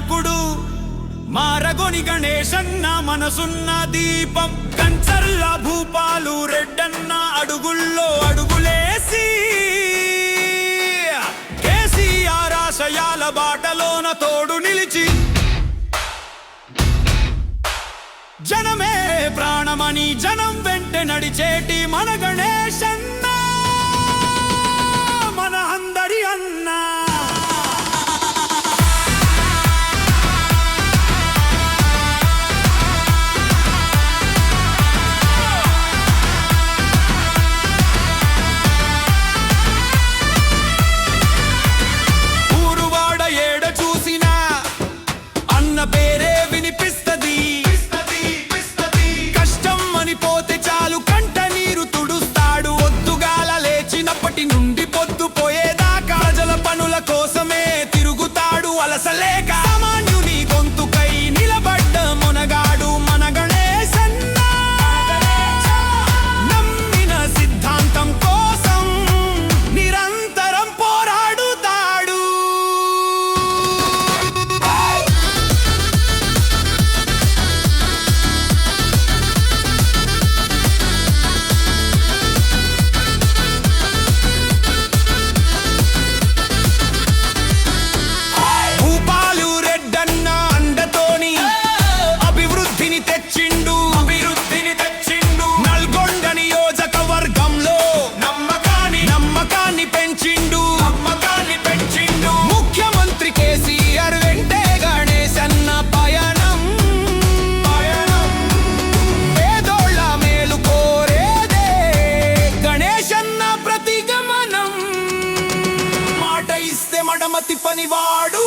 నాయకుడు మారగొని గణేశన్న మనసున్న దీపం కంచర్ల భూపాలు రెడ్డన్న అడుగుల్లో అడుగులేసి కేసీఆర్ ఆశయాల బాటలోన తోడు నిలిచి జనమే ప్రాణమని జనం వెంట నడిచేటి మన గణేశన్న మన అందరి అన్నా పేరే వినిపిస్తది కష్టం అని పోతే చాలు కంట నీరు తుడుస్తాడు ఒద్దుగాల లేచినప్పటి నుండి పొద్దు పోయేదాకా ప్రజల పనుల కోసమే తిరుగుతాడు అలసలేక సామాన్యుని గొంతుకై నిలబడ్డ మునగాడు మన గణేశన్న నమ్మిన సిద్ధాంతం కోసం నిరంతరం పోరాడుతాడు మడమతి పనివాడు